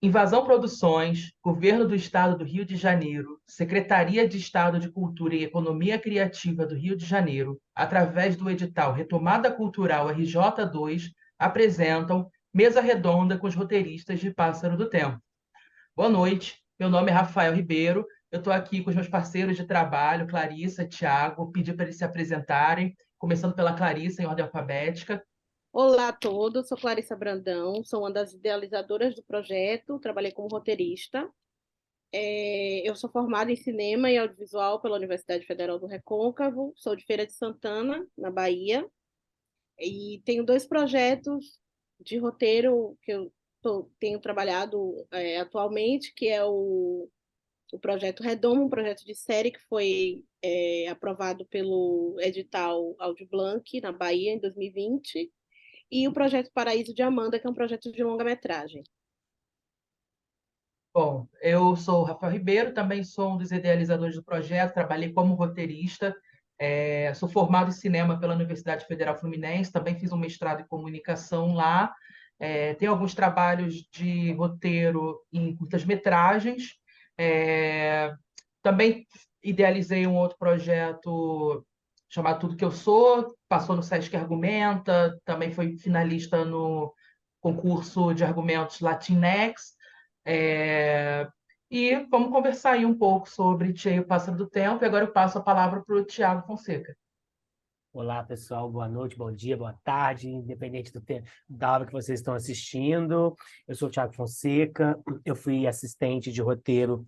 Invasão Produções, Governo do Estado do Rio de Janeiro, Secretaria de Estado de Cultura e Economia Criativa do Rio de Janeiro, através do edital Retomada Cultural RJ2, apresentam Mesa Redonda com os roteiristas de Pássaro do Tempo. Boa noite, meu nome é Rafael Ribeiro, eu estou aqui com os meus parceiros de trabalho, Clarissa, Tiago, pedi para eles se apresentarem, começando pela Clarissa, em ordem alfabética. Olá a todos, sou Clarissa Brandão, sou uma das idealizadoras do projeto, trabalhei como roteirista. Eu sou formada em cinema e audiovisual pela Universidade Federal do Recôncavo, sou de Feira de Santana, na Bahia, e tenho dois projetos de roteiro que eu tenho trabalhado atualmente, que é o projeto Redomo, um projeto de série que foi aprovado pelo edital Audio Blanc, na Bahia, em 2020, e o projeto Paraíso de Amanda, que é um projeto de longa-metragem. Bom, eu sou o Rafael Ribeiro, também sou um dos idealizadores do projeto, trabalhei como roteirista, sou formado em cinema pela Universidade Federal Fluminense, também fiz um mestrado em comunicação lá, tenho alguns trabalhos de roteiro em curtas-metragens, é, também idealizei um outro projeto chamado Tudo Que Eu Sou, passou no Sesc Argumenta, também foi finalista no concurso de argumentos Latinx. É, E vamos conversar aí um pouco sobre Tia e o Pássaro do Tempo, e agora eu passo a palavra para o Tiago Fonseca. Olá, pessoal. Boa noite, bom dia, boa tarde, independente do tempo, da hora que vocês estão assistindo. Eu sou o Thiago Fonseca, eu fui assistente de roteiro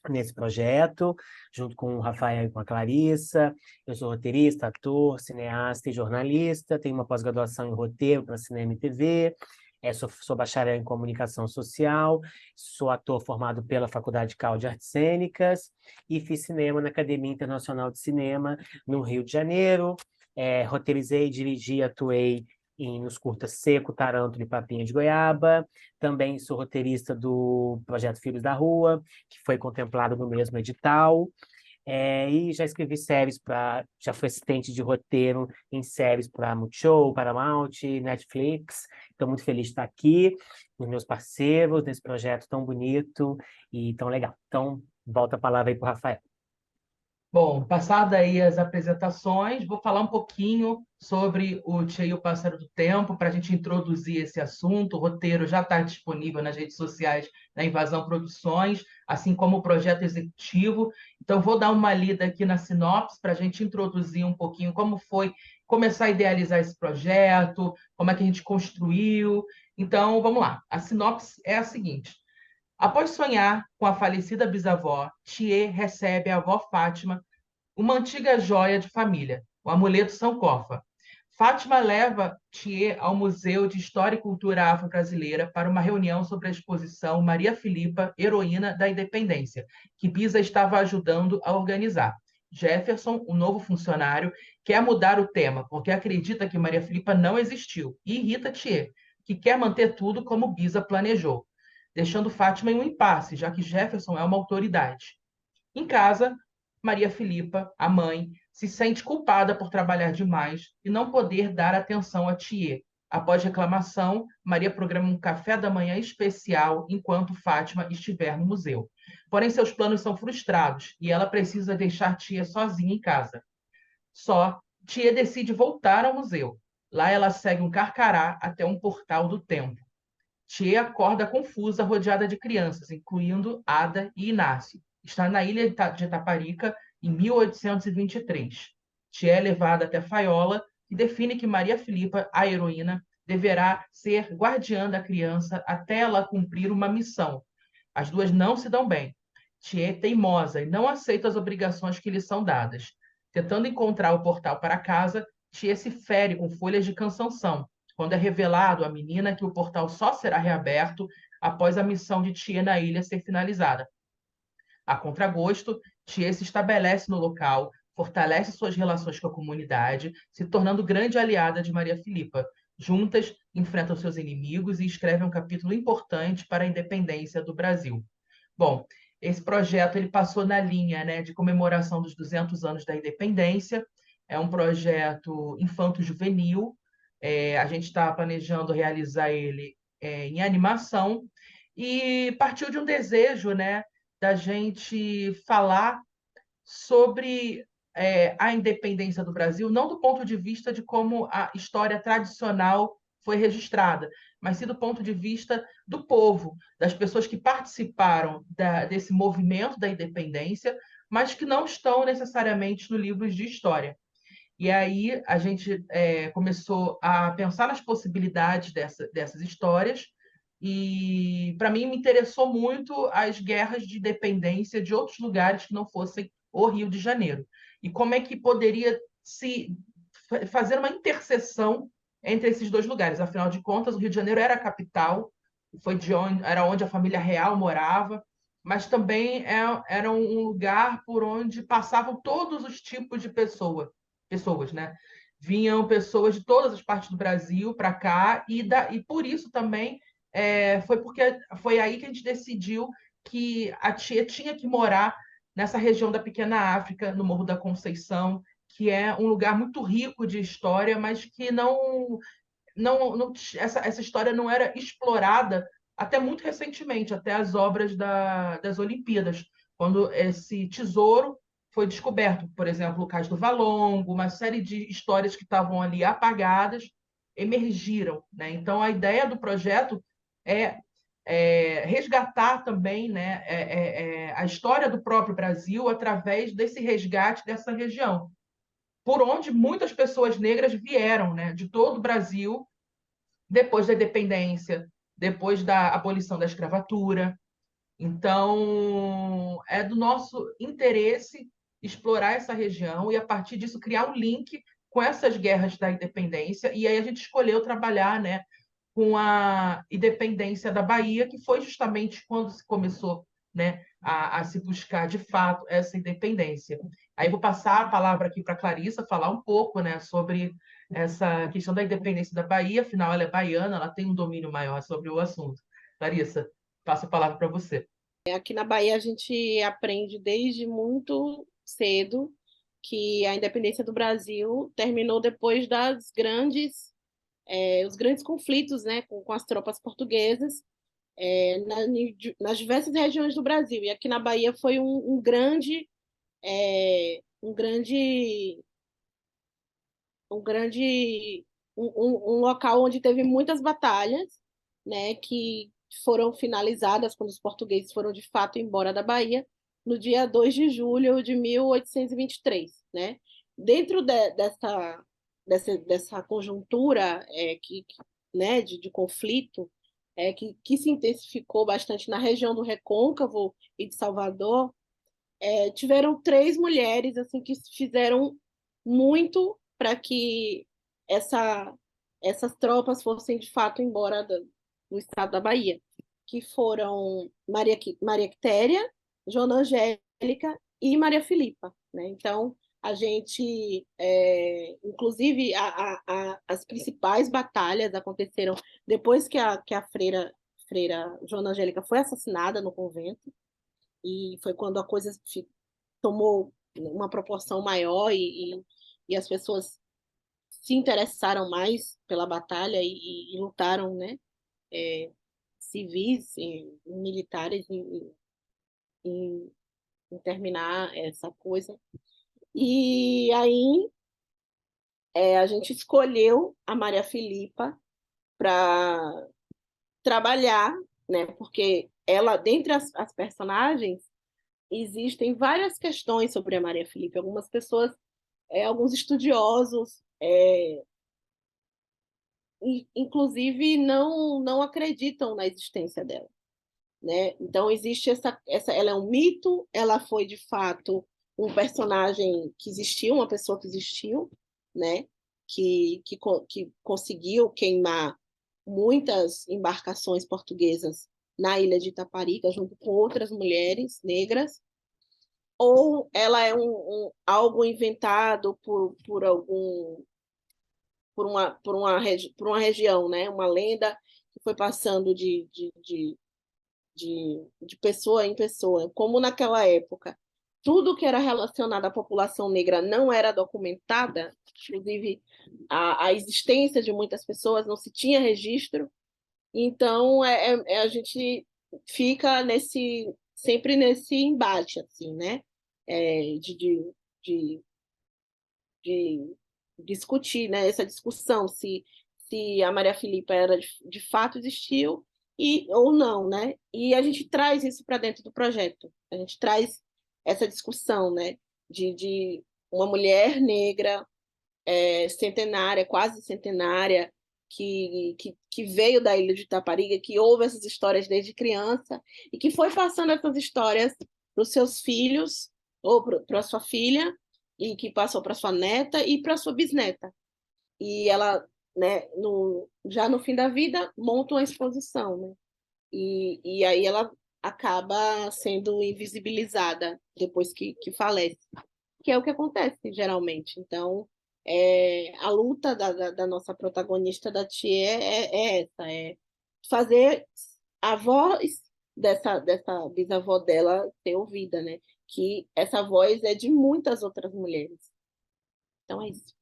nesse projeto, junto com o Rafael e com a Clarissa. Eu sou roteirista, ator, cineasta e jornalista, tenho uma pós-graduação em roteiro para cinema e TV. Sou bacharel em comunicação social, sou ator formado pela Faculdade Cal de Artes Cênicas e fiz cinema na Academia Internacional de Cinema, no Rio de Janeiro. Roteirizei, dirigi, atuei nos curtas Seco, Taranto e Papinha de Goiaba. Também sou roteirista do projeto Filhos da Rua, que foi contemplado no mesmo edital. E já escrevi séries já fui assistente de roteiro em séries para Multishow, Paramount, Netflix. Estou muito feliz de estar aqui com os meus parceiros nesse projeto tão bonito e tão legal. Então, volta a palavra aí para o Rafael. Bom, passada aí as apresentações, vou falar um pouquinho sobre o Tia e o Pássaro do Tempo, para a gente introduzir esse assunto. O roteiro já está disponível nas redes sociais da Invasão Produções, assim como o projeto executivo. Então, vou dar uma lida aqui na sinopse para a gente introduzir um pouquinho como foi começar a idealizar esse projeto, como é que a gente construiu. Então, vamos lá. A sinopse é a seguinte. Após sonhar com a falecida bisavó, Thier recebe a avó Fátima, uma antiga joia de família, o amuleto Sankofa. Fátima leva Thier ao Museu de História e Cultura Afro-Brasileira para uma reunião sobre a exposição Maria Filipa, Heroína da Independência, que Bisa estava ajudando a organizar. Jefferson, o novo funcionário, quer mudar o tema, porque acredita que Maria Filipa não existiu, e irrita Thier, que quer manter tudo como Bisa planejou, deixando Fátima em um impasse, já que Jefferson é uma autoridade. Em casa, Maria Filipa, a mãe, se sente culpada por trabalhar demais e não poder dar atenção a Thier. Após reclamação, Maria programa um café da manhã especial enquanto Fátima estiver no museu. Porém, seus planos são frustrados e ela precisa deixar Thier sozinha em casa. Só, Thier decide voltar ao museu. Lá ela segue um carcará até um portal do tempo. Thier acorda confusa, rodeada de crianças, incluindo Ada e Inácio. Está na ilha de Itaparica, em 1823. Thier é levada até Faiola, que define que Maria Filipa, a heroína, deverá ser guardiã da criança até ela cumprir uma missão. As duas não se dão bem. Thier é teimosa e não aceita as obrigações que lhe são dadas. Tentando encontrar o portal para casa, Thier se fere com folhas de cansanção, quando é revelado à menina que o portal só será reaberto após a missão de Tia na ilha ser finalizada. A contragosto, Tia se estabelece no local, fortalece suas relações com a comunidade, se tornando grande aliada de Maria Filipa. Juntas, enfrentam seus inimigos e escrevem um capítulo importante para a independência do Brasil. Bom, esse projeto ele passou na linha, né, de comemoração dos 200 anos da independência. É um projeto infanto-juvenil. A gente está planejando realizar ele em animação e partiu de um desejo, né, da gente falar sobre a independência do Brasil, não do ponto de vista de como a história tradicional foi registrada, mas sim do ponto de vista do povo, das pessoas que participaram desse movimento da independência, mas que não estão necessariamente nos livros de história. E aí a gente começou a pensar nas possibilidades dessas histórias, e para mim me interessou muito as guerras de independência de outros lugares que não fossem o Rio de Janeiro. E como é que poderia se fazer uma interseção entre esses dois lugares. Afinal de contas, o Rio de Janeiro era a capital, era onde a família real morava, mas também era um lugar por onde passavam todos os tipos de pessoas, né? Vinham pessoas de todas as partes do Brasil para cá, e por isso também foi aí que a gente decidiu que a tia tinha que morar nessa região da Pequena África, no Morro da Conceição, que é um lugar muito rico de história, mas que essa história não era explorada até muito recentemente, até as obras das Olimpíadas, quando esse tesouro foi descoberto. Por exemplo, o Cais do Valongo, uma série de histórias que estavam ali apagadas emergiram, né? Então, a ideia do projeto é, resgatar também, né, a história do próprio Brasil através desse resgate dessa região, por onde muitas pessoas negras vieram, né, de todo o Brasil, depois da independência, depois da abolição da escravatura. Então, é do nosso interesse explorar essa região e, a partir disso, criar um link com essas guerras da independência. E aí a gente escolheu trabalhar, né, com a independência da Bahia, que foi justamente quando se começou, né, a se buscar de fato essa independência. Aí vou passar a palavra aqui para a Clarissa falar um pouco, né, sobre essa questão da independência da Bahia, afinal ela é baiana, ela tem um domínio maior sobre o assunto. Clarissa, passo a palavra para você. Aqui na Bahia a gente aprende desde muito cedo que a independência do Brasil terminou depois os grandes conflitos, né, com as tropas portuguesas, nas diversas regiões do Brasil. E aqui na Bahia foi um grande, um grande, um grande, um local onde teve muitas batalhas, né, que foram finalizadas quando os portugueses foram de fato embora da Bahia, no dia 2 de julho de 1823, né? Dentro dessa conjuntura né, de conflito, que se intensificou bastante na região do Recôncavo e de Salvador, tiveram três mulheres assim que fizeram muito para que essas tropas fossem de fato embora do estado da Bahia, que foram Maria Quitéria, Joana Angélica e Maria Filipa, né? Então, a gente, inclusive, as principais batalhas aconteceram depois que a freira Joana Angélica foi assassinada no convento, e foi quando a coisa tomou uma proporção maior e as pessoas se interessaram mais pela batalha e lutaram, né? Civis, militares, em terminar essa coisa. E aí a gente escolheu a Maria Filipa para trabalhar, né? Porque ela, dentre as personagens, existem várias questões sobre a Maria Filipa. Algumas pessoas, alguns estudiosos, inclusive, não acreditam na existência dela, né? Então, existe ela é um mito, ela foi, de fato, um personagem que existiu, uma pessoa que existiu, né? Que conseguiu queimar muitas embarcações portuguesas na ilha de Itaparica, junto com outras mulheres negras, ou ela é algo inventado por uma região, né? Uma lenda que foi passando de pessoa em pessoa. Como naquela época tudo que era relacionado à população negra não era documentada, inclusive a existência de muitas pessoas não se tinha registro, então a gente fica sempre nesse embate, assim, né? De, de discutir, né? Essa discussão se a Maria Filipa era de fato existiu ou não, né? E a gente traz isso para dentro do projeto. A gente traz essa discussão, né? De uma mulher negra centenária, quase centenária, que veio da ilha de Tapariga, que ouve essas histórias desde criança e que foi passando essas histórias para os seus filhos ou para a sua filha e que passou para sua neta e para sua bisneta. E ela, né, já no fim da vida, monta uma exposição, né? E aí ela acaba sendo invisibilizada depois que falece, que é o que acontece geralmente. Então, a luta da nossa protagonista, da Tia, é essa, é fazer a voz dessa bisavó dela ser ouvida, né? Que essa voz é de muitas outras mulheres. Então é isso.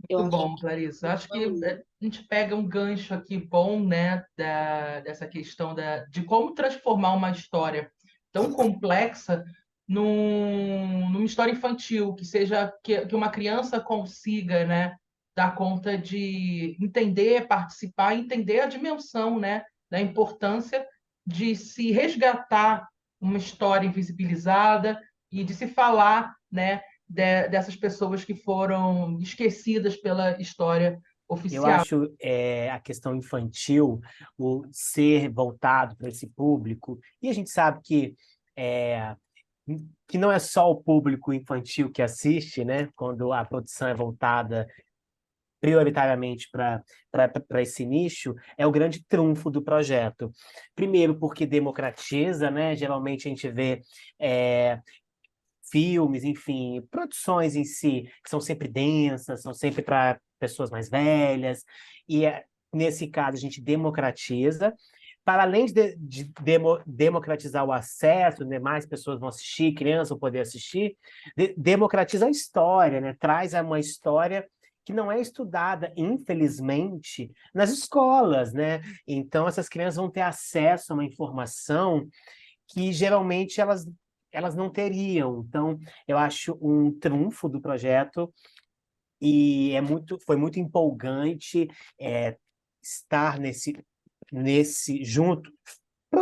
Eu Muito acho bom, que Clarissa. Acho que a gente pega um gancho aqui bom, né, dessa questão de como transformar uma história tão complexa numa história infantil, que seja que uma criança consiga, né, dar conta de entender, participar, entender a dimensão, né, da importância de se resgatar uma história invisibilizada e de se falar, né, dessas pessoas que foram esquecidas pela história Eu oficial. acho a questão infantil, o ser voltado para esse público, e a gente sabe é, que não é só o público infantil que assiste, né? Quando a produção é voltada prioritariamente para esse nicho, é o grande trunfo do projeto. Primeiro, porque democratiza, né? Geralmente a gente vê filmes, enfim, produções em si, que são sempre densas, são sempre para pessoas mais velhas, e nesse caso a gente democratiza. Para além democratizar o acesso, né, mais pessoas vão assistir, crianças vão poder assistir, democratiza a história, né, traz uma história que não é estudada, infelizmente, nas escolas, né? Então, essas crianças vão ter acesso a uma informação que geralmente elas não teriam. Então, eu acho um trunfo do projeto e foi muito empolgante estar nesse junto,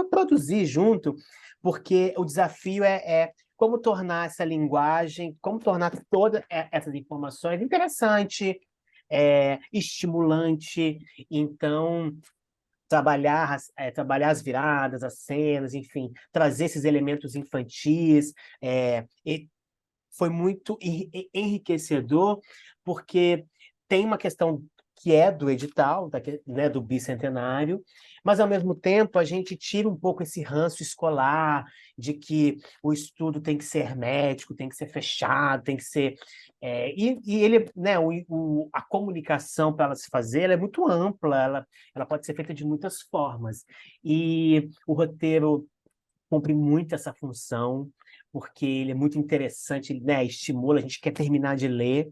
produzir junto, porque o desafio é como tornar essa linguagem, como tornar todas essas informações interessante, estimulante. Então, trabalhar as viradas, as cenas, enfim, trazer esses elementos infantis. E foi muito enriquecedor, porque tem uma questão que é do edital, né, do bicentenário, mas, ao mesmo tempo, a gente tira um pouco esse ranço escolar de que o estudo tem que ser hermético, tem que ser fechado, tem que ser... e ele, né, a comunicação para ela se fazer, ela é muito ampla, ela pode ser feita de muitas formas. E o roteiro cumpre muito essa função, porque ele é muito interessante, ele, né, estimula, a gente quer terminar de ler,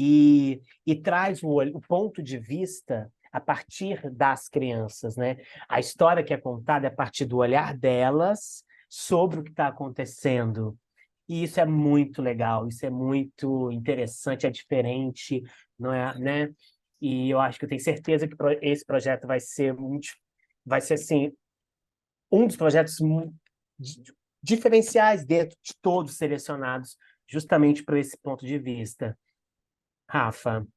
e traz o ponto de vista a partir das crianças, né? A história que é contada é a partir do olhar delas sobre o que está acontecendo. E isso é muito legal, isso é muito interessante, é diferente, não é, né? E eu acho que eu tenho certeza que esse projeto vai ser assim, um dos projetos diferenciais dentro de todos selecionados, justamente por esse ponto de vista. Rafa.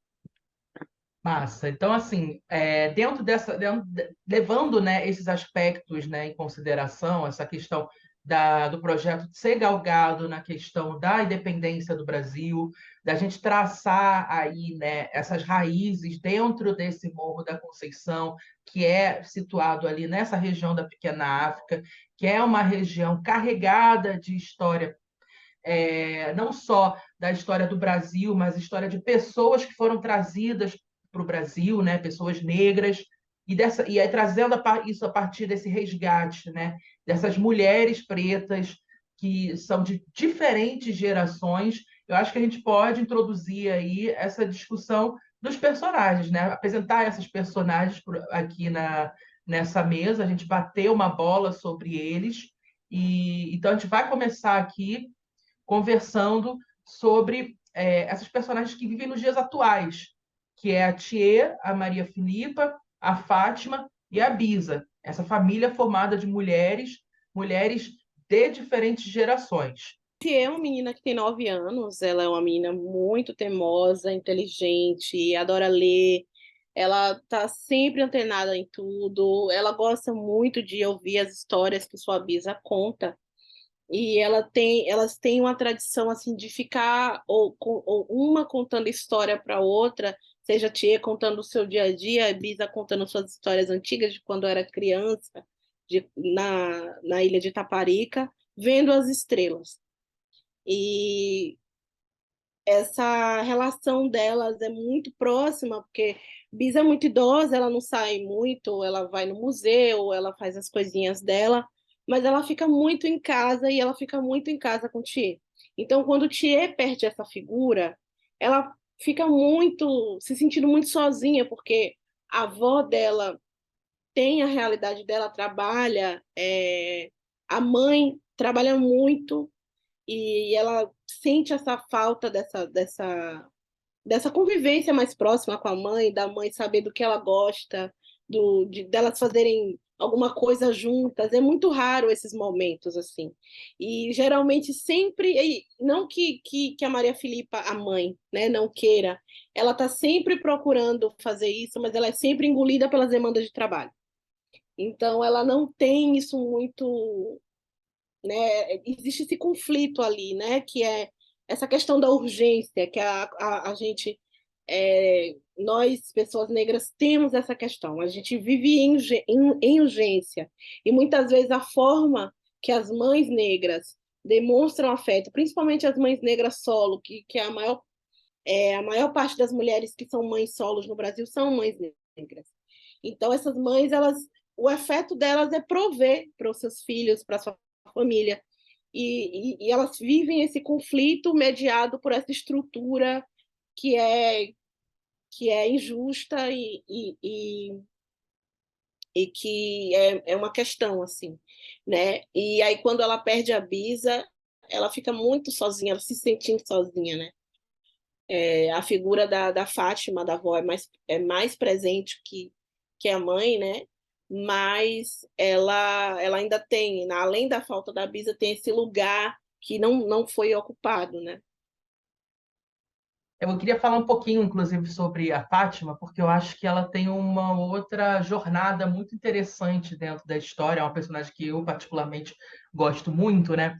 Massa. Então, assim, levando, né, esses aspectos, né, em consideração, essa questão do projeto ser galgado na questão da independência do Brasil, da gente traçar aí, né, essas raízes dentro desse Morro da Conceição, que é situado ali nessa região da Pequena África, que é uma região carregada de história, não só da história do Brasil, mas história de pessoas que foram trazidas para o Brasil, né? Pessoas negras, e aí trazendo isso a partir desse resgate, né? Dessas mulheres pretas que são de diferentes gerações. Eu acho que a gente pode introduzir aí essa discussão dos personagens, né? Apresentar essas personagens aqui nessa mesa, a gente bateu uma bola sobre eles, e então a gente vai começar aqui conversando sobre essas personagens que vivem nos dias atuais, que é a Thier, a Maria Filipa, a Fátima e a Bisa. Essa família formada de mulheres de diferentes gerações. Tia é uma menina que tem 9 anos, ela é uma menina muito teimosa, inteligente, adora ler, ela tá sempre antenada em tudo, ela gosta muito de ouvir as histórias que sua bisa conta. E elas têm uma tradição assim de ficar ou uma contando história para outra, seja a tia contando o seu dia a dia, a Bisa contando suas histórias antigas de quando era criança, na ilha de Taparica, vendo as estrelas. E essa relação delas é muito próxima, porque Bisa é muito idosa, ela não sai muito, ela vai no museu, ela faz as coisinhas dela, mas ela fica muito em casa e ela fica muito em casa com o Thier. Então, quando o Thier perde essa figura, ela fica muito, se sentindo muito sozinha, porque a avó dela tem a realidade dela, trabalha, a mãe trabalha muito, e ela sente essa falta dessa convivência mais próxima com a mãe, da mãe saber do que ela gosta, delas fazerem alguma coisa juntas. É muito raro esses momentos assim. E geralmente sempre, e não que a Maria Filipa, a mãe, né, não queira, ela está sempre procurando fazer isso, mas ela é sempre engolida pelas demandas de trabalho. Então ela não tem isso muito, né? Existe esse conflito ali, né? Que é essa questão da urgência, que a gente, nós, pessoas negras, temos essa questão. A gente vive em urgência. E muitas vezes a forma que as mães negras demonstram afeto, principalmente as mães negras solo, que é a maior parte das mulheres que são mães solos no Brasil são mães negras. Então, essas mães, o afeto delas é prover para os seus filhos, para a sua família. E elas vivem esse conflito mediado por essa estrutura que é, que é injusta e que é uma questão, assim, né? E aí, quando ela perde a Bisa, ela fica muito sozinha, ela se sentindo sozinha, né? A figura da Fátima, da avó, é mais presente que a mãe, né? Mas ela ainda tem, né? Além da falta da Bisa, tem esse lugar que não foi ocupado, né? Eu queria falar um pouquinho, inclusive, sobre a Fátima, porque eu acho que ela tem uma outra jornada muito interessante dentro da história. É uma personagem que eu, particularmente, gosto muito, né?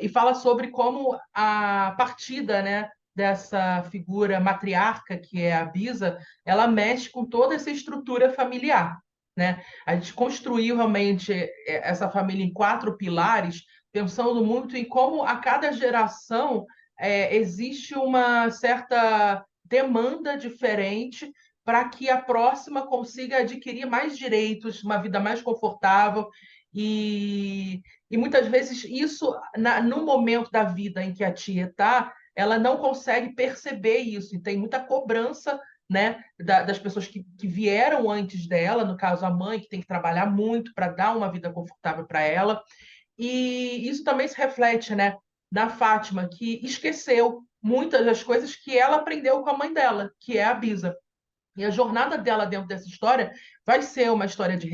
E fala sobre como a partida, né, dessa figura matriarca, que é a Bisa, ela mexe com toda essa estrutura familiar, né? A gente construiu realmente essa família em 4 pilares, pensando muito em como a cada geração existe uma certa demanda diferente para que a próxima consiga adquirir mais direitos, uma vida mais confortável. E muitas vezes isso, no momento da vida em que a tia está, ela não consegue perceber isso, e tem muita cobrança, né, das pessoas que vieram antes dela, no caso a mãe, que tem que trabalhar muito para dar uma vida confortável para ela. E isso também se reflete, né, na Fátima, que esqueceu muitas das coisas que ela aprendeu com a mãe dela, que é a Bisa. E a jornada dela dentro dessa história vai ser uma história de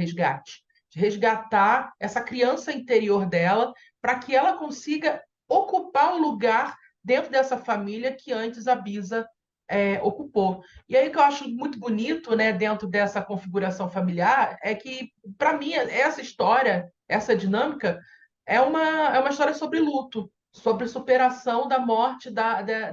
resgatar essa criança interior dela para que ela consiga ocupar um lugar dentro dessa família que antes a Bisa ocupou. E aí o que eu acho muito bonito, né, dentro dessa configuração familiar é que, para mim, essa história, essa dinâmica, é uma história sobre luto, sobre superação da morte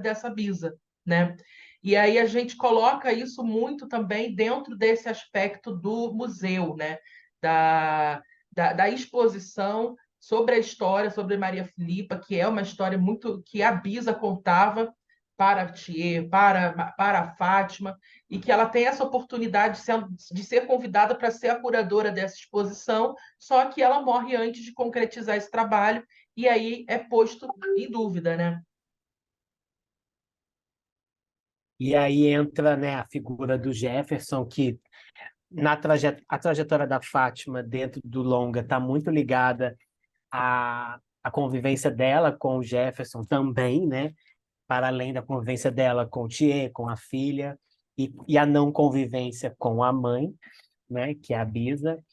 dessa Bisa, né? E aí a gente coloca isso muito também dentro desse aspecto do museu, né? Da exposição sobre a história, sobre Maria Filipa, que é uma história muito que a Bisa contava para a Thier, para a Fátima, e que ela tem essa oportunidade de ser convidada para ser a curadora dessa exposição, só que ela morre antes de concretizar esse trabalho, e aí é posto em dúvida, né? E aí entra, né, a figura do Jefferson, que a trajetória da Fátima dentro do longa está muito ligada à convivência dela com o Jefferson também, né? Para além da convivência dela com o Thier, com a filha, e a não convivência com a mãe, né? Que é a Bisa.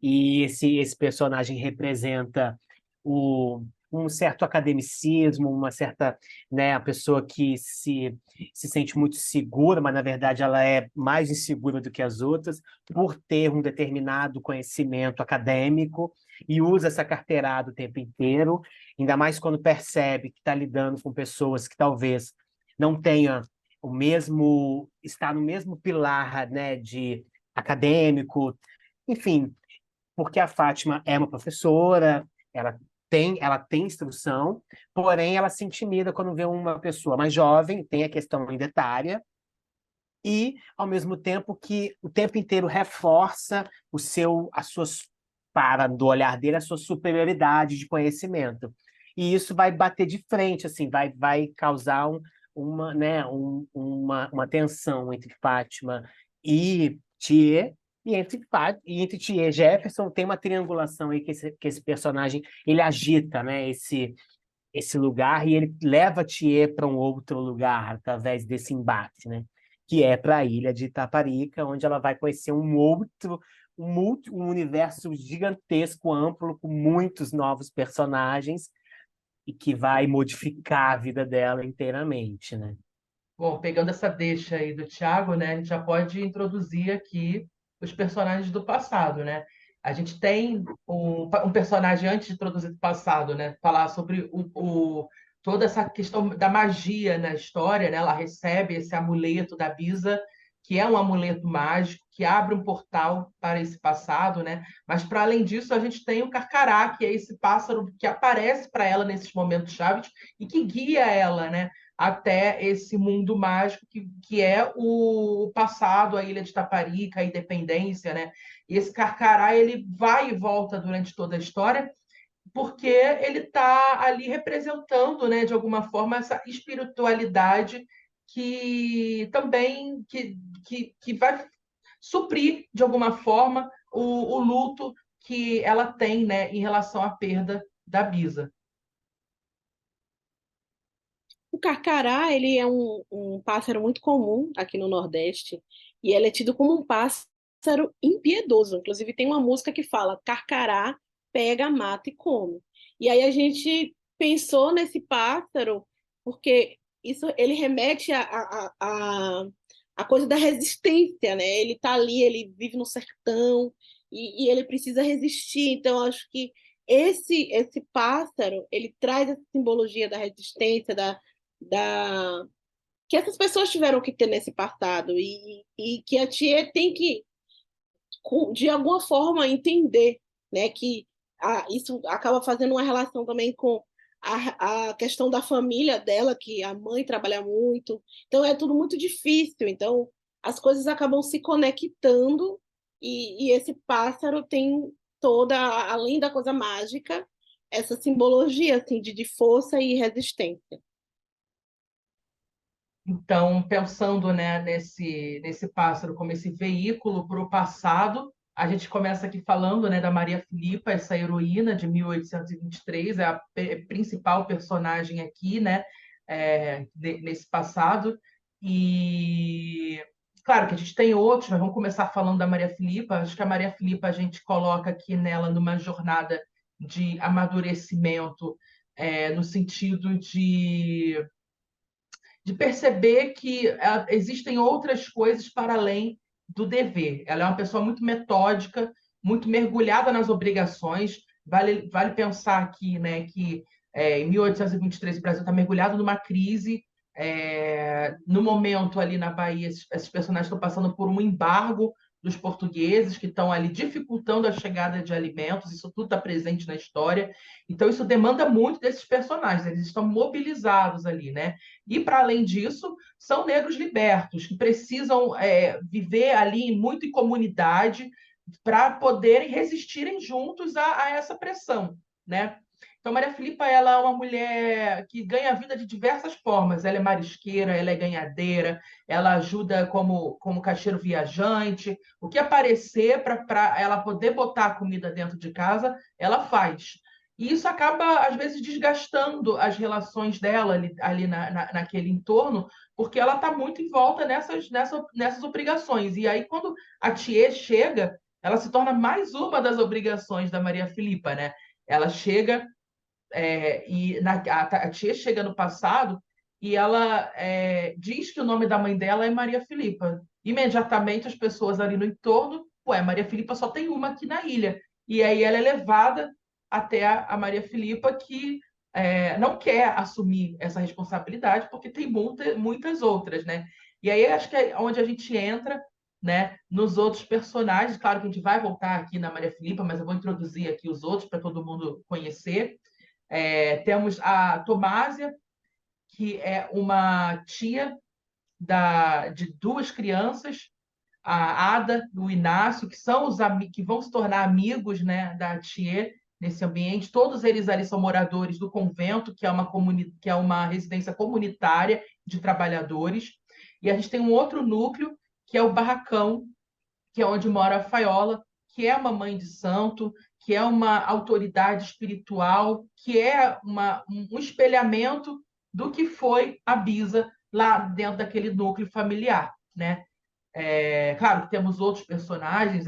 E esse personagem representa um certo academicismo, uma certa, né, a pessoa que se sente muito segura, mas na verdade ela é mais insegura do que as outras, por ter um determinado conhecimento acadêmico e usa essa carteirada o tempo inteiro, ainda mais quando percebe que está lidando com pessoas que talvez não tenham está no mesmo pilar, né, de acadêmico, enfim, porque a Fátima é uma professora, ela ela tem instrução, porém ela se intimida quando vê uma pessoa mais jovem, tem a questão identitária, e, ao mesmo tempo, que o tempo inteiro reforça para do olhar dele, a sua superioridade de conhecimento. E isso vai bater de frente, assim, vai causar uma tensão entre Fátima e Thier, e entre Thier e Jefferson tem uma triangulação aí que esse personagem ele agita, né, esse lugar, e ele leva Thier para um outro lugar através desse embate, né? Que é para a ilha de Itaparica, onde ela vai conhecer um universo gigantesco, amplo, com muitos novos personagens, e que vai modificar a vida dela inteiramente, né? Bom, pegando essa deixa aí do Thiago, né, a gente já pode introduzir aqui os personagens do passado, né? A gente tem um personagem antes de introduzir o passado, né? Falar sobre toda essa questão da magia na história, né? Ela recebe esse amuleto da Bisa, que é um amuleto mágico, que abre um portal para esse passado, né? Mas, para além disso, a gente tem o Carcará, que é esse pássaro que aparece para ela nesses momentos chaves e que guia ela, né? Até esse mundo mágico que é o passado, a Ilha de Taparica, a Independência, né? E esse Carcará ele vai e volta durante toda a história, porque ele está ali representando, né, de alguma forma, essa espiritualidade que também que vai suprir, de alguma forma, o luto que ela tem, né, em relação à perda da Bisa. O carcará, ele é um pássaro muito comum aqui no Nordeste e ele é tido como um pássaro impiedoso. Inclusive, tem uma música que fala: carcará pega, mata e come. E aí a gente pensou nesse pássaro porque isso ele remete a coisa da resistência, né? Ele está ali, ele vive no sertão e ele precisa resistir. Então, acho que esse pássaro ele traz essa simbologia da resistência, da que essas pessoas tiveram que ter nesse passado e que a tia tem que de alguma forma entender, né, que isso acaba fazendo uma relação também com a questão da família dela, que a mãe trabalha muito, então é tudo muito difícil, então as coisas acabam se conectando e esse pássaro tem toda, além da coisa mágica, essa simbologia assim de força e resistência. Então, pensando, né, nesse pássaro como esse veículo para o passado, a gente começa aqui falando, né, da Maria Filipa, essa heroína de 1823, é a principal personagem aqui, né, nesse passado. E claro que a gente tem outros, mas vamos começar falando da Maria Filipa. Acho que a Maria Filipa a gente coloca aqui nela numa jornada de amadurecimento, no sentido de perceber que existem outras coisas para além do dever. Ela é uma pessoa muito metódica, muito mergulhada nas obrigações. Vale pensar aqui, né, que em 1823 o Brasil está mergulhado numa crise. No momento ali na Bahia, esses personagens estão passando por um embargo dos portugueses que estão ali dificultando a chegada de alimentos, isso tudo está presente na história. Então, isso demanda muito desses personagens, eles estão mobilizados ali, né? E, para além disso, são negros libertos, que precisam viver ali muito em comunidade para poderem resistirem juntos a essa pressão, né? Então, Maria Filipa, ela é uma mulher que ganha a vida de diversas formas. Ela é marisqueira, ela é ganhadeira, ela ajuda como caixeiro viajante. O que aparecer para ela poder botar a comida dentro de casa, ela faz. E isso acaba, às vezes, desgastando as relações dela ali naquele entorno, porque ela está muito em volta nessas obrigações. E aí, quando a Thier chega, ela se torna mais uma das obrigações da Maria Filipa, né? Ela chega a tia chega no passado e ela diz que o nome da mãe dela é Maria Filipa. Imediatamente as pessoas ali no entorno, ué, Maria Filipa só tem uma aqui na ilha. E aí ela é levada até a Maria Filipa, que não quer assumir essa responsabilidade, porque tem muitas outras, né? E aí acho que é onde a gente entra, né, nos outros personagens. Claro que a gente vai voltar aqui na Maria Filipa, mas eu vou introduzir aqui os outros para todo mundo conhecer. Temos a Tomásia, que é uma tia de duas crianças, a Ada e o Inácio, que são que vão se tornar amigos, né, da tia nesse ambiente. Todos eles ali são moradores do convento, que é uma residência comunitária de trabalhadores. E a gente tem um outro núcleo, que é o Barracão, que é onde mora a Faiola, que é uma mãe de santo, que é uma autoridade espiritual, que é um espelhamento do que foi a Bisa lá dentro daquele núcleo familiar, né? Claro que temos outros personagens,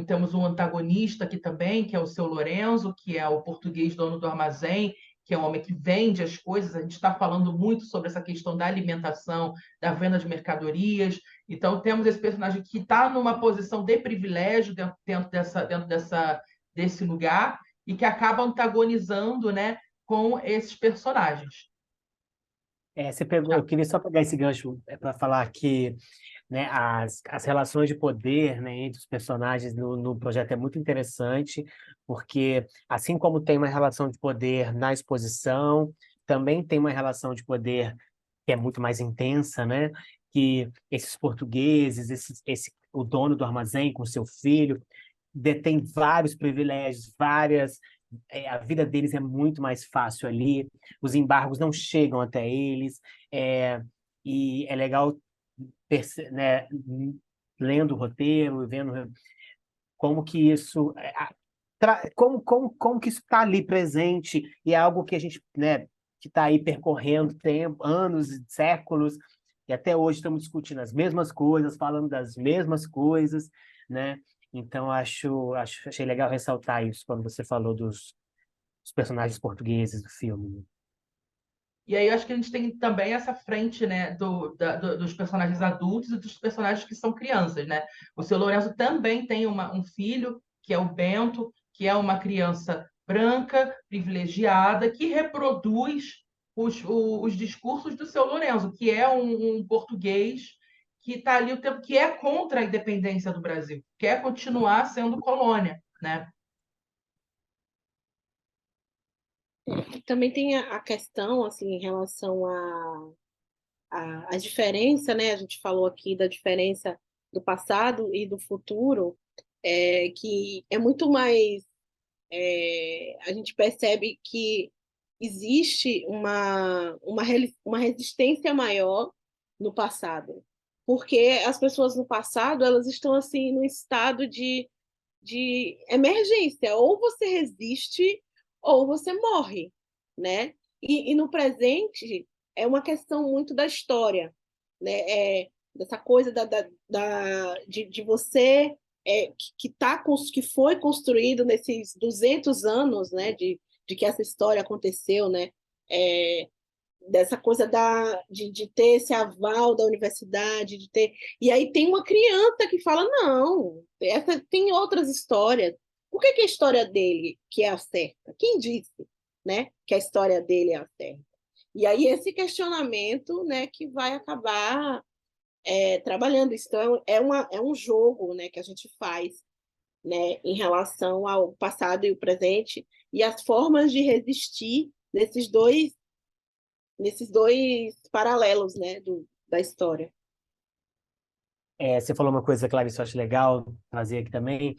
temos um antagonista aqui também, que é o seu Lorenzo, que é o português dono do armazém, que é um homem que vende as coisas. A gente está falando muito sobre essa questão da alimentação, da venda de mercadorias. Então, temos esse personagem que está numa posição de privilégio desse lugar e que acaba antagonizando, né, com esses personagens. Eu queria só pegar esse gancho para falar que, né, as relações de poder, né, entre os personagens no projeto é muito interessante, porque assim como tem uma relação de poder na exposição, também tem uma relação de poder que é muito mais intensa, né? Que esses portugueses, o dono do armazém com seu filho, detém vários privilégios, a vida deles é muito mais fácil ali, os embargos não chegam até eles, e é legal né, lendo o roteiro, vendo como que isso como que isso está ali presente e é algo que a gente, né, que está aí percorrendo anos, séculos, e até hoje estamos discutindo as mesmas coisas, falando das mesmas coisas, né? Então achei legal ressaltar isso quando você falou dos personagens portugueses do filme. E aí eu acho que a gente tem também essa frente, né, dos personagens adultos e dos personagens que são crianças, né? O seu Lourenço também tem um filho, que é o Bento, que é uma criança branca, privilegiada, que reproduz os discursos do seu Lourenço, que é um português que está ali o tempo, que é contra a independência do Brasil, quer continuar sendo colônia, né? Também tem a questão, assim, em relação a diferença, né? A gente falou aqui da diferença do passado e do futuro, que é muito mais. A gente percebe que existe uma resistência maior no passado, porque as pessoas no passado elas estão assim no estado de emergência, ou você resiste ou você morre, né? E no presente é uma questão muito da história, né? Dessa coisa de você que foi construído nesses 200 anos, né? De que essa história aconteceu, né? Dessa coisa de ter esse aval da universidade, de ter. E aí tem uma criança que fala: não, tem outras histórias. Por que a história dele que é a certa? Quem disse, né, que a história dele é a certa? E aí esse questionamento, né, que vai acabar trabalhando isso. Então é um jogo, né, que a gente faz, né, em relação ao passado e o presente e as formas de resistir nesses dois paralelos, né, da história. Você falou uma coisa, Clarice, eu acho legal trazer aqui também.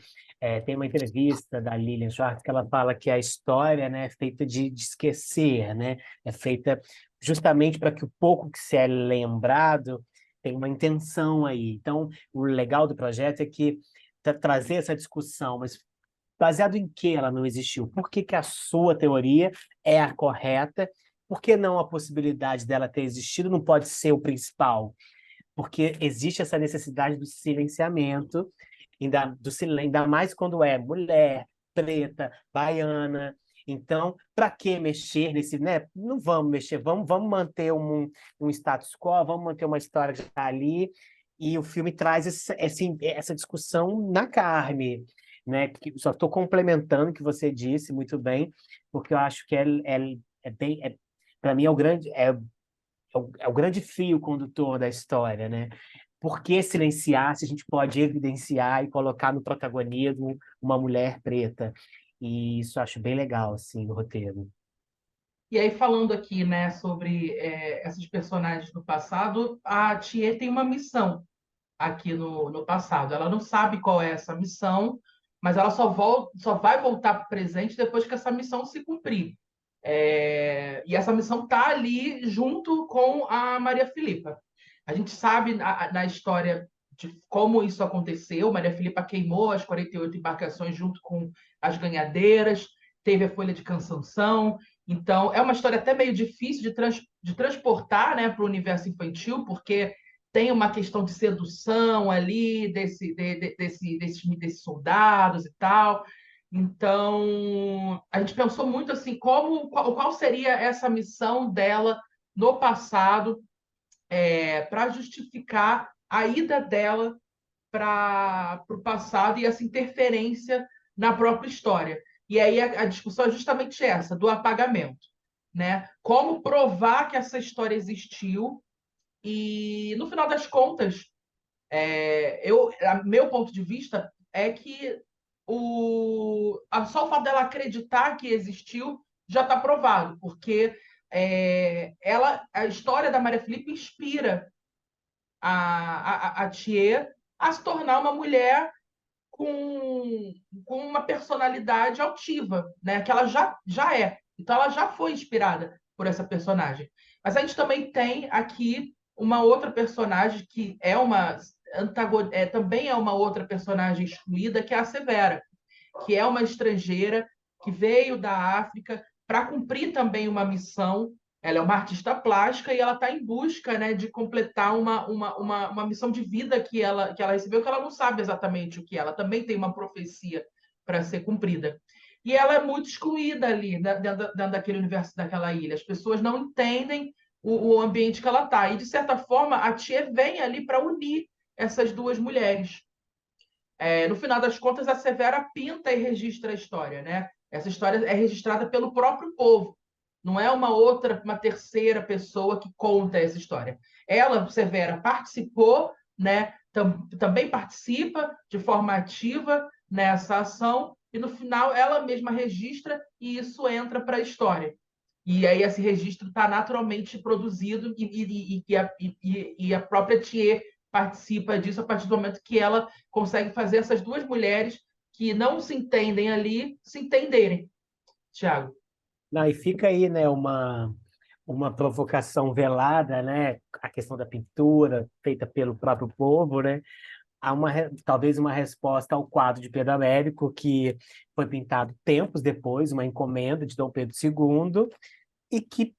Tem uma entrevista da Lilian Schwartz que ela fala que a história, né, é feita de esquecer, né? É feita justamente para que o pouco que se é lembrado tenha uma intenção aí. Então, o legal do projeto é que trazer essa discussão, mas baseado em que ela não existiu? Por que que a sua teoria é a correta? Por que não a possibilidade dela ter existido não pode ser o principal? Porque existe essa necessidade do silenciamento, ainda mais quando é mulher, preta, baiana. Então, para que mexer nesse, né? Não vamos mexer, vamos manter um status quo, vamos manter uma história que está ali. E o filme traz essa discussão na carne, né? Só estou complementando o que você disse muito bem, porque eu acho que para mim é o grande, é o grande fio condutor da história, né? Por que silenciar se a gente pode evidenciar e colocar no protagonismo uma mulher preta? E isso eu acho bem legal, assim, no roteiro. E aí, falando aqui, né, sobre esses personagens do passado, a Thier tem uma missão aqui no passado. Ela não sabe qual é essa missão, mas ela só vai voltar para o presente depois que essa missão se cumprir. E essa missão está ali junto com a Maria Filipa. A gente sabe na história de como isso aconteceu. Maria Filipa queimou as 48 embarcações junto com as ganhadeiras, teve a folha de cansanção. Então, é uma história até meio difícil de transportar, né, para o universo infantil, porque tem uma questão de sedução ali, desses soldados e tal. Então, a gente pensou muito assim, qual seria essa missão dela no passado, para justificar a ida dela para o passado e essa interferência na própria história. E aí a discussão é justamente essa, do apagamento, né? Como provar que essa história existiu e, no final das contas, meu ponto de vista é que só o fato dela acreditar que existiu já está provado, porque a história da Maria Filipe inspira a Thier a se tornar uma mulher com uma personalidade altiva, né? Que ela já é. Então, ela já foi inspirada por essa personagem. Mas a gente também tem aqui uma outra personagem que também é uma outra personagem excluída, que é a Severa, que é uma estrangeira que veio da África para cumprir também uma missão. Ela é uma artista plástica e ela está em busca, né, de completar uma missão de vida que ela recebeu, que ela não sabe exatamente o que é. Ela também tem uma profecia para ser cumprida. E ela é muito excluída ali, dentro daquele universo, daquela ilha. As pessoas não entendem o ambiente que ela está. E, de certa forma, a Tia vem ali para unir essas duas mulheres. No final das contas, a Severa pinta e registra a história, né? Essa história é registrada pelo próprio povo. Não é uma terceira pessoa que conta essa história. Ela, Severa, participou, né? Também participa de forma ativa nessa ação e no final ela mesma registra e isso entra para a história. E aí esse registro está naturalmente produzido e a própria Thier participa disso a partir do momento que ela consegue fazer essas duas mulheres que não se entendem ali se entenderem. Tiago. Não, e fica aí, né, uma provocação velada, né, a questão da pintura feita pelo próprio povo, né, talvez uma resposta ao quadro de Pedro Américo, que foi pintado tempos depois, uma encomenda de Dom Pedro II, e que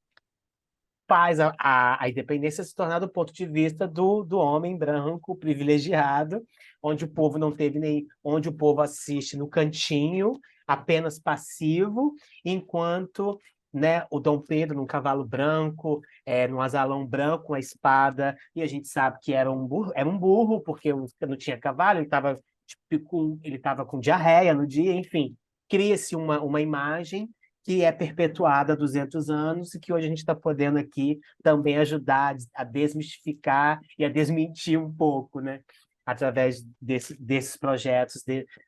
faz a independência se tornar do ponto de vista do homem branco privilegiado, onde o povo não teve nem, onde o povo assiste no cantinho, apenas passivo, enquanto, né, o Dom Pedro num cavalo branco, num azalão branco, com a espada, e a gente sabe que era um burro porque não tinha cavalo, ele estava com diarreia no dia, enfim, cria-se uma imagem que é perpetuada há 200 anos e que hoje a gente está podendo aqui também ajudar a desmistificar e a desmentir um pouco, né? Através desses projetos,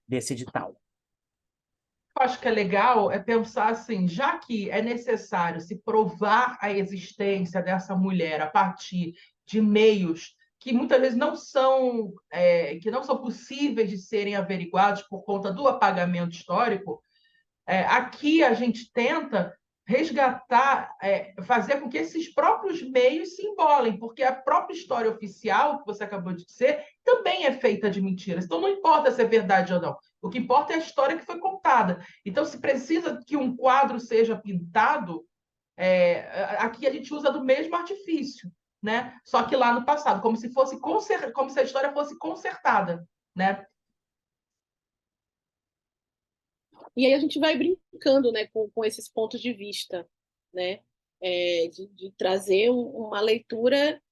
desse edital. Eu acho que é legal pensar assim, já que é necessário se provar a existência dessa mulher a partir de meios que muitas vezes que não são possíveis de serem averiguados por conta do apagamento histórico, aqui a gente tenta resgatar, fazer com que esses próprios meios se embolem, porque a própria história oficial, que você acabou de dizer, também é feita de mentiras. Então, não importa se é verdade ou não. O que importa é a história que foi contada. Então, se precisa que um quadro seja pintado, aqui a gente usa do mesmo artifício, né? Só que lá no passado, como se fosse como se a história fosse consertada, né? E aí a gente vai brincando, né, com esses pontos de vista, né, de trazer uma leitura,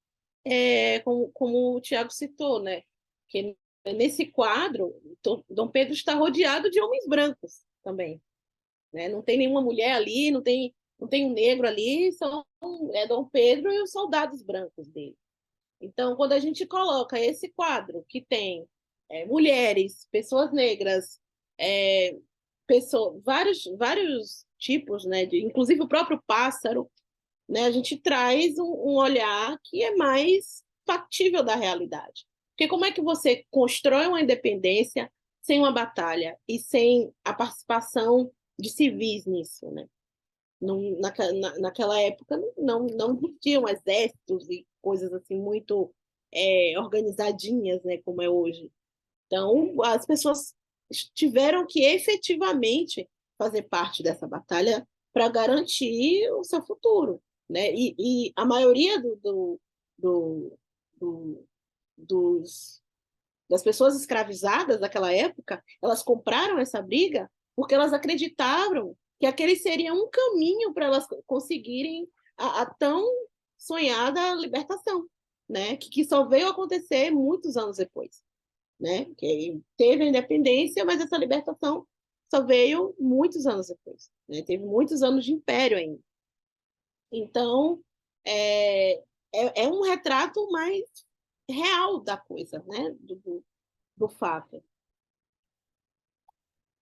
como o Tiago citou, né, que nesse quadro, Dom Pedro está rodeado de homens brancos também, né, não tem nenhuma mulher ali, não tem um negro ali, Dom Pedro e os soldados brancos dele. Então, quando a gente coloca esse quadro que tem mulheres, pessoas negras, é, vários tipos, né, inclusive o próprio pássaro, né, a gente traz um olhar que é mais factível da realidade. Porque como é que você constrói uma independência sem uma batalha e sem a participação de civis nisso, né? Naquela época não existiam exércitos e coisas assim muito organizadinhas, né, como é hoje. Então, as pessoas tiveram que efetivamente fazer parte dessa batalha para garantir o seu futuro, né? E a maioria do, do, dos, das pessoas escravizadas daquela época, elas compraram essa briga porque elas acreditavam que aquele seria um caminho para elas conseguirem a tão sonhada libertação, né? Que só veio acontecer muitos anos depois, né? Que teve a independência, mas essa libertação só veio muitos anos depois, né? Teve muitos anos de império ainda. Então, é um retrato mais real da coisa, né? Do fato.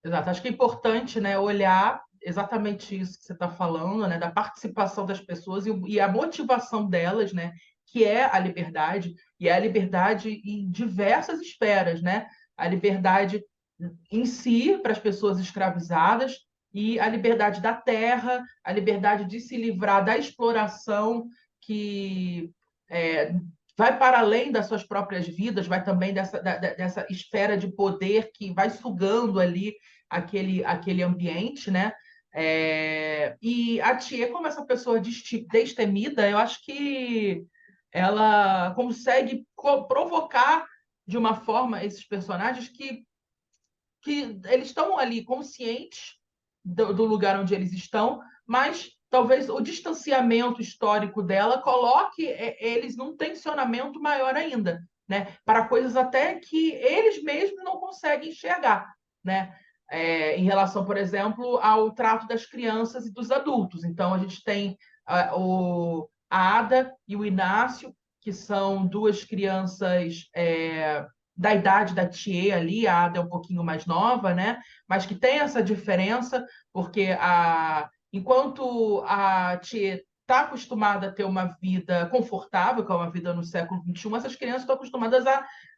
Exato. Acho que é importante, né, olhar exatamente isso que você está falando, né, da participação das pessoas e a motivação delas, né, que é a liberdade, e é a liberdade em diversas esferas, né? A liberdade em si, para as pessoas escravizadas, e a liberdade da terra, a liberdade de se livrar da exploração que é, vai para além das suas próprias vidas, vai também dessa esfera de poder que vai sugando ali aquele ambiente, né? E a Thier, como essa pessoa destemida, eu acho que ela consegue provocar de uma forma esses personagens que eles estão ali conscientes do lugar onde eles estão, mas talvez o distanciamento histórico dela coloque eles num tensionamento maior ainda, né? Para coisas até que eles mesmos não conseguem enxergar, né? Em relação, por exemplo, ao trato das crianças e dos adultos. Então, a gente tem a Ada e o Inácio, que são duas crianças da idade da Thier ali, a Ada é um pouquinho mais nova, né? Mas que tem essa diferença, porque enquanto a Thier está acostumada a ter uma vida confortável, que é uma vida no século XXI, essas crianças estão acostumadas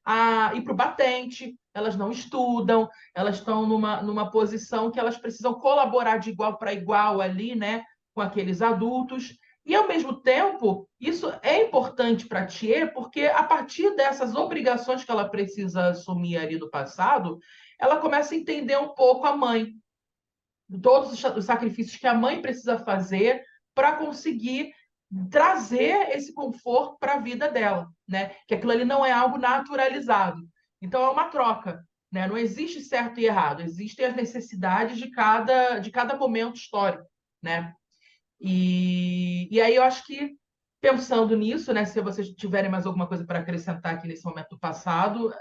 a ir para o batente, elas não estudam, elas estão numa posição que elas precisam colaborar de igual para igual ali, né, com aqueles adultos. E, ao mesmo tempo, isso é importante para a Thier, porque a partir dessas obrigações que ela precisa assumir ali no passado, ela começa a entender um pouco a mãe, todos os sacrifícios que a mãe precisa fazer para conseguir trazer esse conforto para a vida dela, né? Que aquilo ali não é algo naturalizado. Então é uma troca, né? Não existe certo e errado, existem as necessidades de cada momento histórico, né? E aí eu acho que, pensando nisso, né, se vocês tiverem mais alguma coisa para acrescentar aqui nesse momento do passado,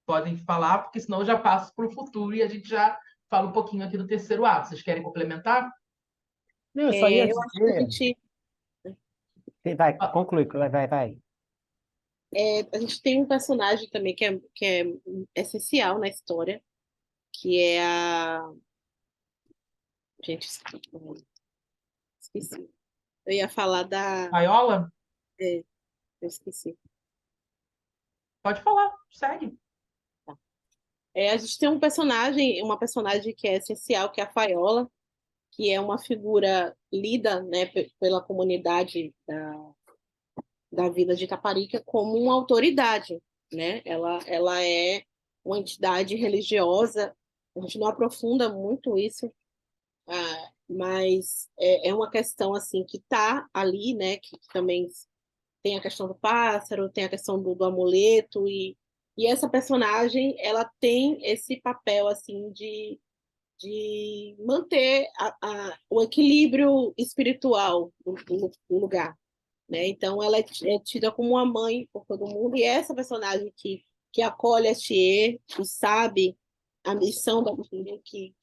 podem falar, porque senão eu já passo para o futuro e a gente já fala um pouquinho aqui do terceiro ato. Vocês querem complementar? Não, eu só ia Eu acho que a dizer. gente, Vai, conclui, vai. a gente tem um personagem também que é essencial na história, que é a. Gente, esqueci. Eu ia falar da. Paiola? Eu esqueci. Pode falar, segue. A gente tem uma personagem que é essencial, que é a Faiola, que é uma figura lida, né, pela comunidade da Vila de Itaparica como uma autoridade, né? Ela é uma entidade religiosa. A gente não aprofunda muito isso, mas é uma questão assim que está ali, né? Que também tem a questão do pássaro, tem a questão do amuleto e essa personagem ela tem esse papel assim de manter o equilíbrio espiritual do lugar, né? Então ela é tida como uma mãe por todo mundo e essa personagem que acolhe a Thier, que sabe a missão da família, que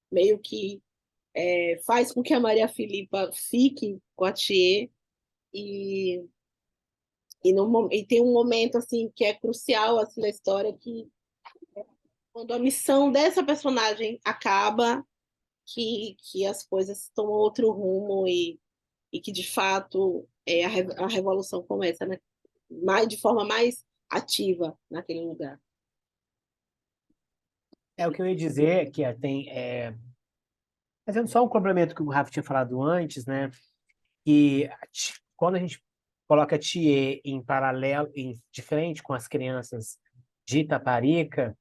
meio que faz com que a Maria Filipa fique com a Thier e e tem um momento assim que é crucial assim na história que quando a missão dessa personagem acaba que as coisas tomam outro rumo e que de fato a revolução começa, né? De forma mais ativa naquele lugar. É o que eu ia dizer, que fazendo só um complemento que o Rafa tinha falado antes, né? Que quando a gente coloca a Thier em paralelo, de frente com as crianças de Itaparica,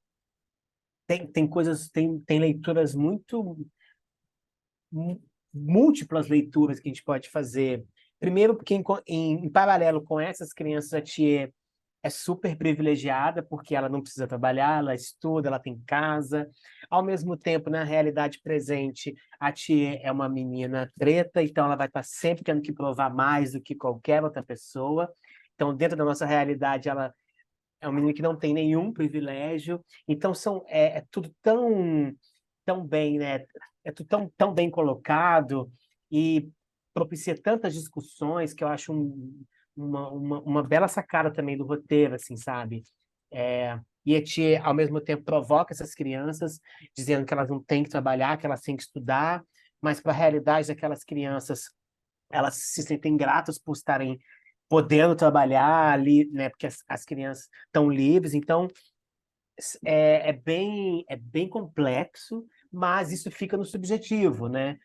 tem coisas, tem leituras múltiplas leituras que a gente pode fazer. Primeiro, porque em paralelo com essas crianças, a Thier é super privilegiada, porque ela não precisa trabalhar, ela estuda, ela tem casa. Ao mesmo tempo, na realidade presente, a Thier é uma menina preta, então ela vai estar sempre tendo que provar mais do que qualquer outra pessoa. Então, dentro da nossa realidade, ela é uma menina que não tem nenhum privilégio. Então, é tudo tão bem, né? É tudo tão bem colocado e propicia tantas discussões que eu acho uma bela sacada também do roteiro, assim, sabe? E a tia, ao mesmo tempo, provoca essas crianças, dizendo que elas não têm que trabalhar, que elas têm que estudar, mas para a realidade daquelas crianças, elas se sentem gratas por estarem podendo trabalhar ali, né? Porque as crianças estão livres, então é bem complexo, mas isso fica no subjetivo, né?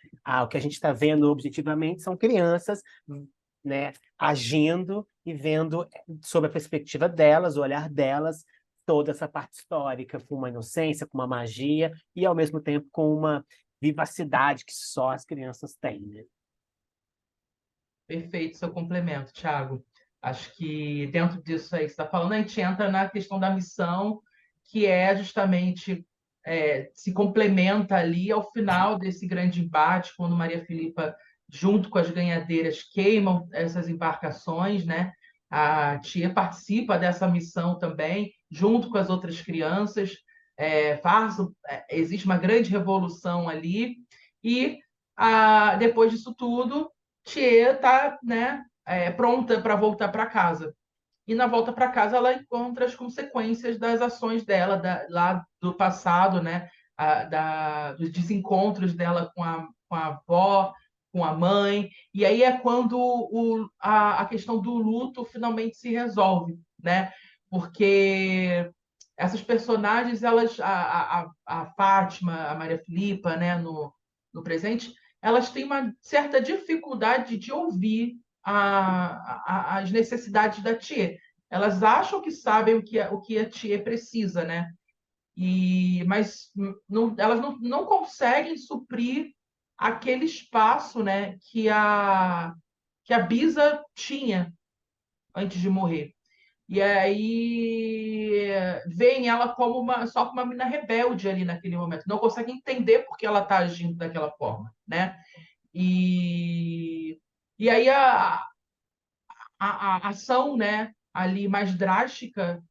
O que a gente está vendo objetivamente são crianças, né, agindo e vendo sob a perspectiva delas, o olhar delas, toda essa parte histórica, com uma inocência, com uma magia e, ao mesmo tempo, com uma vivacidade que só as crianças têm, né? Perfeito seu complemento, Thiago. Acho que dentro disso aí que você está falando, a gente entra na questão da missão, que é justamente se complementa ali ao final desse grande embate, quando Maria Filipa, junto com as ganhadeiras, queimam essas embarcações, né? A Tia participa dessa missão também, junto com as outras crianças. Existe uma grande revolução ali, e depois disso tudo Thier está, né, pronta para voltar para casa. E na volta para casa ela encontra as consequências das ações dela lá do passado, né, dos desencontros dela com a avó, com a mãe. E aí é quando a questão do luto finalmente se resolve, né? Porque essas personagens, a Fátima, a Maria Filipa, né, no presente, elas têm uma certa dificuldade de ouvir as necessidades da Tia. Elas acham que sabem o que a Tia precisa, né? Mas elas não conseguem suprir aquele espaço, né, que a Bisa tinha antes de morrer. E aí veem ela como só como uma menina rebelde ali naquele momento. Não conseguem entender por que ela está agindo daquela forma, né? E aí a ação, né, ali mais drástica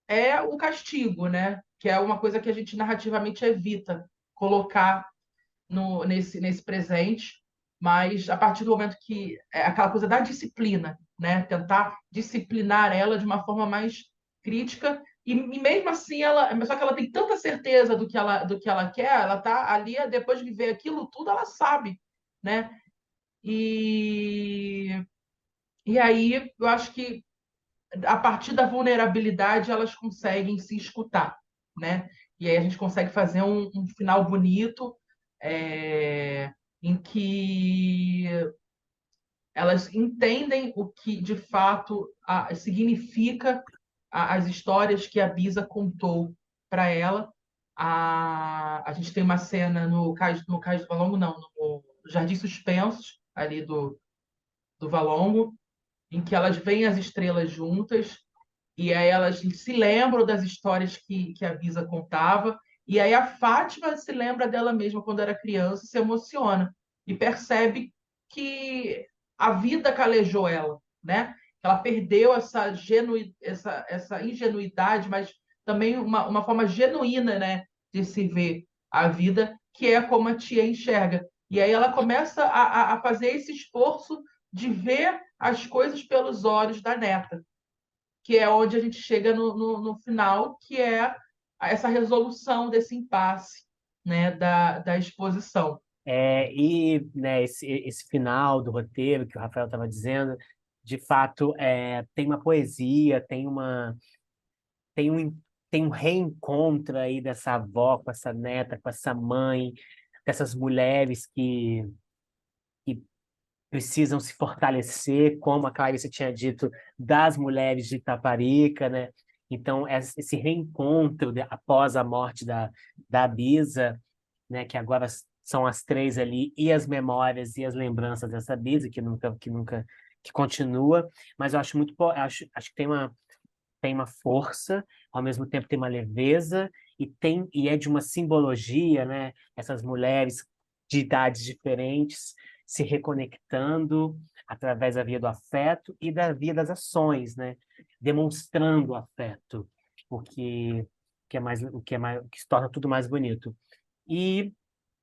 é o castigo, né? Que é uma coisa que a gente narrativamente evita colocar nesse presente, mas a partir do momento que é aquela coisa da disciplina, né? Tentar disciplinar ela de uma forma mais crítica e mesmo assim só que ela tem tanta certeza do que ela quer, ela tá ali depois de viver aquilo tudo, ela sabe, né? E aí eu acho que a partir da vulnerabilidade, elas conseguem se escutar, né? E aí a gente consegue fazer um final bonito, em que elas entendem o que, de fato, significa as histórias que a Bisa contou para ela. A gente tem uma cena no Cais do Valongo, não, no Jardim Suspensos, ali do Valongo, em que elas veem as estrelas juntas, e aí elas se lembram das histórias que a Bisa contava, e aí a Fátima se lembra dela mesma quando era criança, se emociona e percebe que a vida calejou ela, né? Ela perdeu essa ingenuidade, mas também uma forma genuína, né, de se ver a vida, que é como a tia enxerga. E aí ela começa a fazer esse esforço de ver as coisas pelos olhos da neta, que é onde a gente chega no final, que é essa resolução desse impasse, né, da exposição. Né, esse final do roteiro que o Rafael estava dizendo, de fato, tem uma poesia, tem um, tem um reencontro aí dessa avó com essa neta, com essa mãe, dessas mulheres que precisam se fortalecer, como a Clarice tinha dito, das mulheres de Itaparica, né? Então, esse reencontro após a morte da Bisa, né, que agora são as três ali, e as memórias e as lembranças dessa Bisa, que continua, mas eu acho acho que tem uma força, ao mesmo tempo tem uma leveza, e é de uma simbologia, né? Essas mulheres de idades diferentes se reconectando através da via do afeto e da via das ações, né? Demonstrando afeto, o que é mais, o que se torna tudo mais bonito. E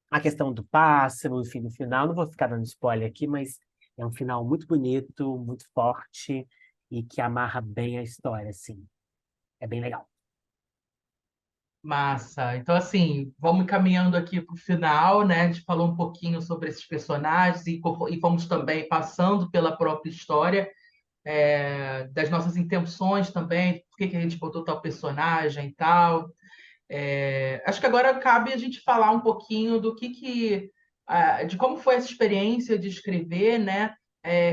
a questão do pássaro, enfim, no final, não vou ficar dando spoiler aqui, mas é um final muito bonito, muito forte e que amarra bem a história, assim. É bem legal. Massa. Então, assim, vamos caminhando aqui para o final, né? A gente falou um pouquinho sobre esses personagens e fomos também passando pela própria história, das nossas intenções também, por que que a gente botou tal personagem e tal. Acho que agora cabe a gente falar um pouquinho de como foi essa experiência de escrever, né?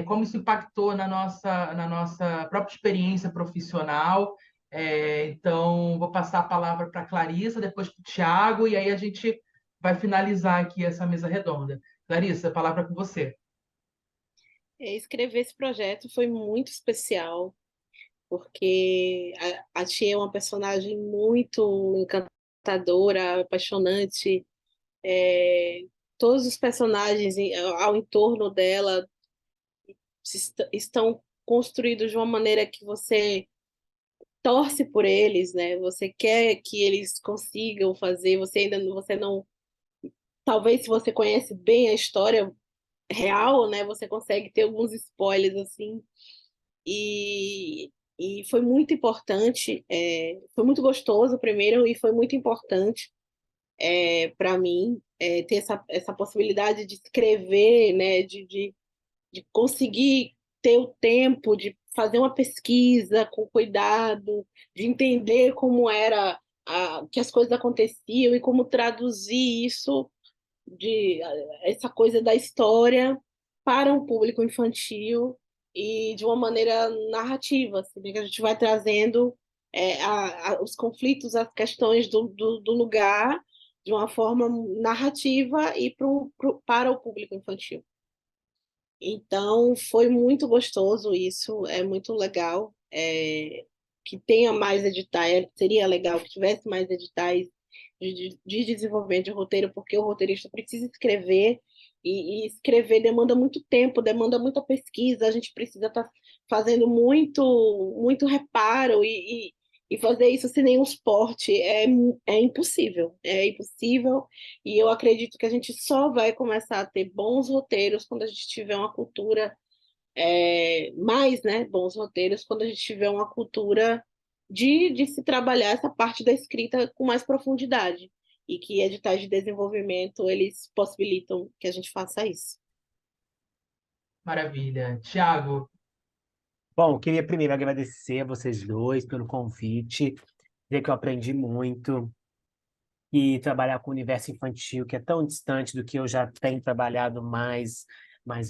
Como isso impactou na nossa própria experiência profissional. Então, vou passar a palavra para a Clarissa, depois para o Tiago, e aí a gente vai finalizar aqui essa mesa redonda. Clarissa, a palavra é com você. Escrever esse projeto foi muito especial, porque a Tia é uma personagem muito encantadora, apaixonante. É, todos os personagens ao entorno dela estão construídos de uma maneira que você torce por eles, né? Você quer que eles consigam fazer, você não, talvez se você conhece bem a história real, né, você consegue ter alguns spoilers assim. E foi muito importante, foi muito gostoso primeiro e foi muito importante para mim ter essa possibilidade de escrever, né, de conseguir ter o tempo de fazer uma pesquisa com cuidado, de entender como era que as coisas aconteciam e como traduzir isso de essa coisa da história para um público infantil e de uma maneira narrativa, assim, né, que a gente vai trazendo os conflitos, as questões do lugar de uma forma narrativa e para o público infantil. Então, foi muito gostoso isso, é muito legal. Que tenha mais editais, seria legal que tivesse mais editais de desenvolvimento de roteiro, porque o roteirista precisa escrever, e escrever demanda muito tempo, demanda muita pesquisa, a gente precisa estar fazendo muito reparo, e fazer isso sem nenhum suporte é impossível, é impossível, e eu acredito que a gente só vai começar a ter bons roteiros quando a gente tiver uma cultura mais, né, bons roteiros quando a gente tiver uma cultura de se trabalhar essa parte da escrita com mais profundidade e que editais de desenvolvimento eles possibilitam que a gente faça isso. Maravilha. Tiago, Bom, queria primeiro agradecer a vocês dois pelo convite, dizer que eu aprendi muito e trabalhar com o universo infantil, que é tão distante do que eu já tenho trabalhado mais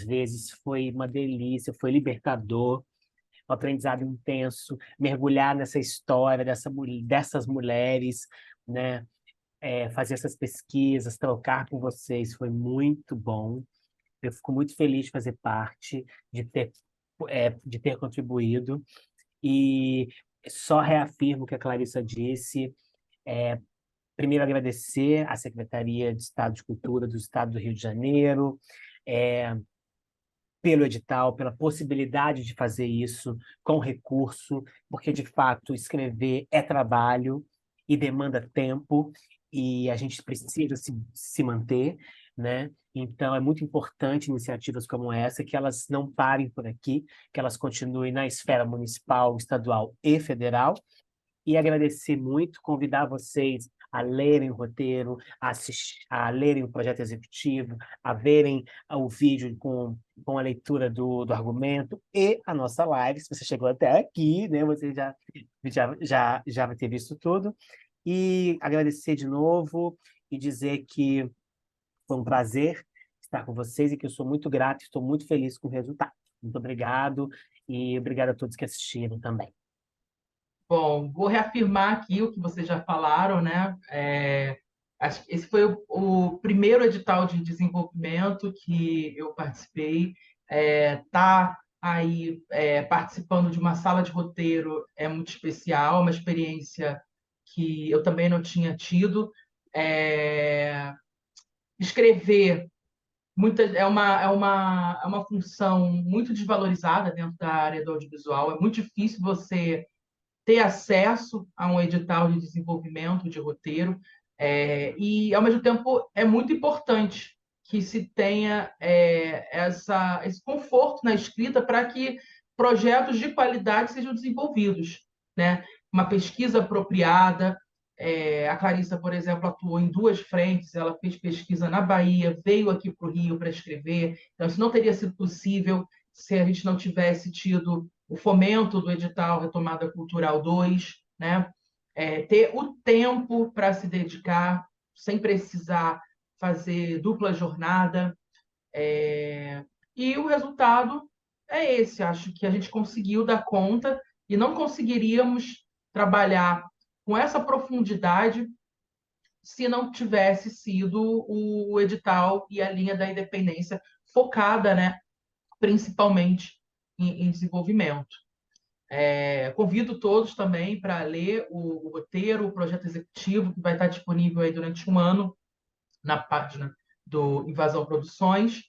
vezes, foi uma delícia, foi libertador, um aprendizado intenso, mergulhar nessa história dessas mulheres, né? Fazer essas pesquisas, trocar com vocês foi muito bom. Eu fico muito feliz de fazer parte, de ter contribuído. E só reafirmo o que a Clarissa disse. Primeiro, agradecer à Secretaria de Estado de Cultura do Estado do Rio de Janeiro, é, pelo edital, pela possibilidade de fazer isso com recurso, porque, de fato, escrever é trabalho e demanda tempo, e a gente precisa se manter, né? Então, é muito importante iniciativas como essa, que elas não parem por aqui, que elas continuem na esfera municipal, estadual e federal, e agradecer muito, convidar vocês a lerem o roteiro, a lerem o projeto executivo, a verem o vídeo com a leitura do argumento e a nossa live. Se você chegou até aqui, né, você já vai ter visto tudo. E agradecer de novo e dizer que foi um prazer estar com vocês e que eu sou muito grato e estou muito feliz com o resultado. Muito obrigado e obrigado a todos que assistiram também. Bom, vou reafirmar aqui o que vocês já falaram, né? Acho que esse foi o primeiro edital de desenvolvimento que eu participei. Tá aí participando de uma sala de roteiro é muito especial, uma experiência que eu também não tinha tido. É, escrever é uma função muito desvalorizada dentro da área do audiovisual. É muito difícil você ter acesso a um edital de desenvolvimento de roteiro, e, ao mesmo tempo, é muito importante que se tenha esse conforto na escrita para que projetos de qualidade sejam desenvolvidos, né? Uma pesquisa apropriada. A Clarissa, por exemplo, atuou em duas frentes, ela fez pesquisa na Bahia, veio aqui para o Rio para escrever, então isso não teria sido possível se a gente não tivesse tido o fomento do edital Retomada Cultural 2, né? Ter o tempo para se dedicar, sem precisar fazer dupla jornada. E o resultado é esse. Acho que a gente conseguiu dar conta e não conseguiríamos trabalhar com essa profundidade se não tivesse sido o edital e a linha da independência focada, né, principalmente em desenvolvimento. Convido todos também para ler o roteiro, o projeto executivo, que vai estar disponível aí durante um ano na página do Invasão Produções.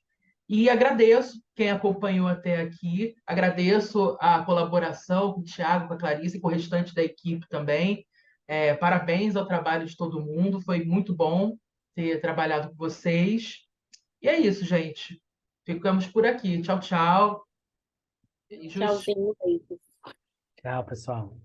E agradeço quem acompanhou até aqui, agradeço a colaboração com o Thiago, com a Clarice e com o restante da equipe também. Parabéns ao trabalho de todo mundo, foi muito bom ter trabalhado com vocês. E é isso, gente. Ficamos por aqui. Tchau, tchau. Beijos. Tchauzinho, beijos. Tchau, pessoal.